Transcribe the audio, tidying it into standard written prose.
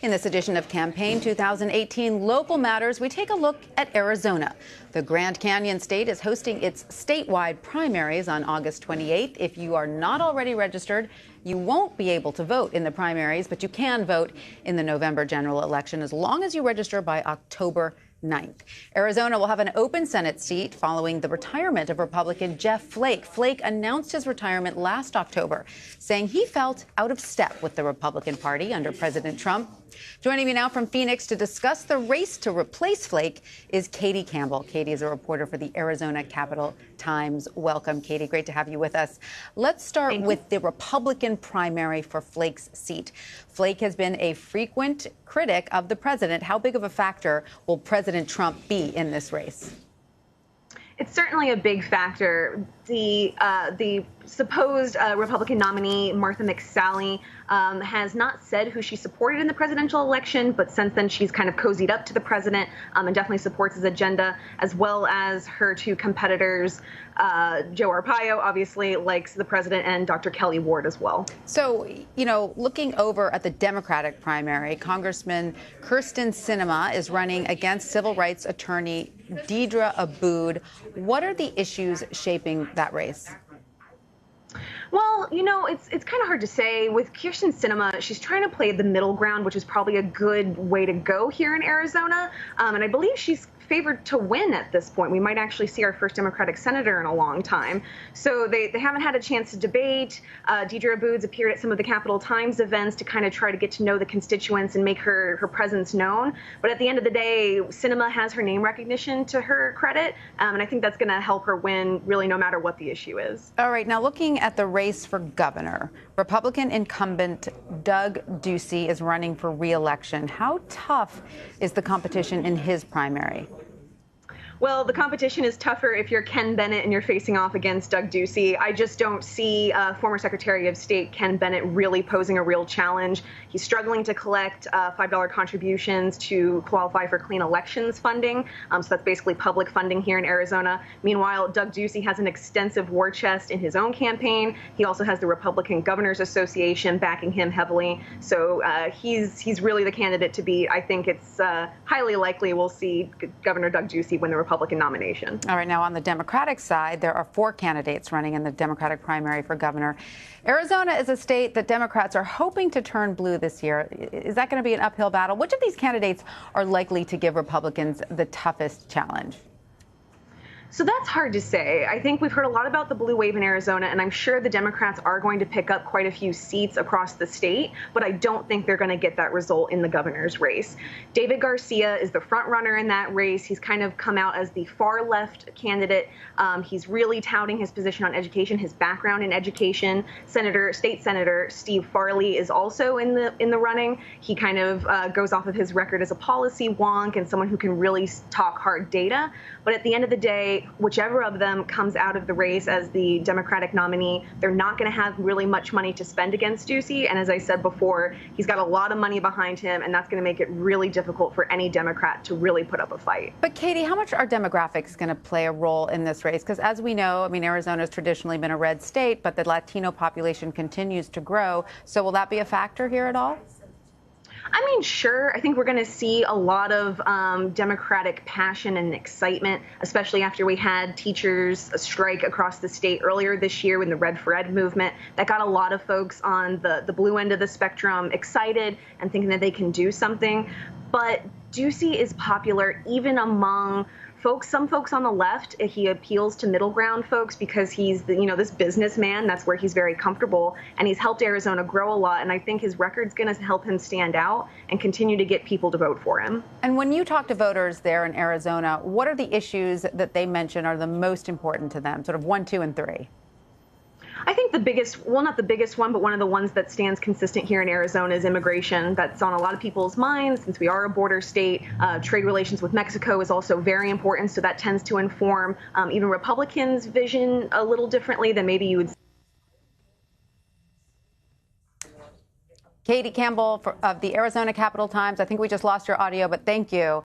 In this edition of Campaign 2018 Local Matters, we take a look at Arizona. The Grand Canyon state is hosting its statewide primaries on August 28th. If you are not already registered, you won't be able to vote in the primaries, but you can vote in the November general election as long as you register by October 9th. Arizona will have an open Senate seat following the retirement of Republican Jeff Flake. Flake announced his retirement last October, saying he felt out of step with the Republican Party under President Trump. Joining me now from Phoenix to discuss the race to replace Flake is Katie Campbell. Katie is a reporter for the Arizona Capital Times. Welcome, Katie. Great to have you with us. Let's start with the Republican primary for Flake's seat. Flake has been a frequent critic of the president. How big of a factor will President Trump be in this race? It's certainly a big factor. The supposed Republican nominee, Martha McSally, has not said who she supported in the presidential election, but since then she's kind of cozied up to the president and definitely supports his agenda, as well as her two competitors. Joe Arpaio obviously likes the president, and Dr. Kelly Ward as well. So, looking over at the Democratic primary, Congressman Kyrsten Sinema is running against civil rights attorney Deidre Aboud. What are the issues shaping that race? Well, it's kind of hard to say. With Kyrsten Sinema, she's trying to play the middle ground, which is probably a good way to go here in Arizona. And I believe she's favored to win at this point. We might actually see our first Democratic senator in a long time. So they haven't had a chance to debate. Deidre Aboud's appeared at some of the Capital Times events to kind of try to get to know the constituents and make her presence known. But at the end of the day, Sinema has her name recognition to her credit, and I think that's going to help her win really no matter what the issue is. All right, now looking at the race for governor, Republican incumbent Doug Ducey is running for re-election. How tough is the competition in his primary? Well, the competition is tougher if you're Ken Bennett and you're facing off against Doug Ducey. I just don't see former Secretary of State Ken Bennett really posing a real challenge. He's struggling to collect $5 contributions to qualify for clean elections funding. So that's basically public funding here in Arizona. Meanwhile, Doug Ducey has an extensive war chest in his own campaign. He also has the Republican Governors Association backing him heavily. So he's really the candidate to beat. I think it's highly likely we'll see Governor Doug Ducey win the Republican nomination. All right, now on the Democratic side, there are 4 candidates running in the Democratic primary for governor. Arizona is a state that Democrats are hoping to turn blue this year. Is that going to be an uphill battle? Which of these candidates are likely to give Republicans the toughest challenge? So that's hard to say. I think we've heard a lot about the blue wave in Arizona, and I'm sure the Democrats are going to pick up quite a few seats across the state, but I don't think they're going to get that result in the governor's race. David Garcia is the front runner in that race. He's kind of come out as the far left candidate. He's really touting his position on education, his background in education. State Senator Steve Farley is also in the running. He kind of goes off of his record as a policy wonk and someone who can really talk hard data. But at the end of the day, whichever of them comes out of the race as the Democratic nominee, they're not going to have really much money to spend against Ducey. And as I said before, he's got a lot of money behind him, and that's going to make it really difficult for any Democrat to really put up a fight. But Katie, how much are demographics going to play a role in this race? Because as we know, Arizona has traditionally been a red state, but the Latino population continues to grow. So will that be a factor here at all? Sure. I think we're going to see a lot of Democratic passion and excitement, especially after we had teachers strike across the state earlier this year in the Red for Ed movement. That got a lot of folks on the blue end of the spectrum excited and thinking that they can do something. But Ducey is popular even among some folks on the left. He appeals to middle ground folks because he's this businessman. That's where he's very comfortable, and he's helped Arizona grow a lot. And I think his record's going to help him stand out and continue to get people to vote for him. And when you talk to voters there in Arizona, what are the issues that they mention are the most important to them? Sort of 1, 2, and 3. I think the biggest, well, not the biggest one, but one of the ones that stands consistent here in Arizona is immigration. That's on a lot of people's minds since we are a border state. Trade relations with Mexico is also very important, so that tends to inform even Republicans' vision a little differently than maybe you would. Katie Campbell of the Arizona Capital Times. I think we just lost your audio, but thank you.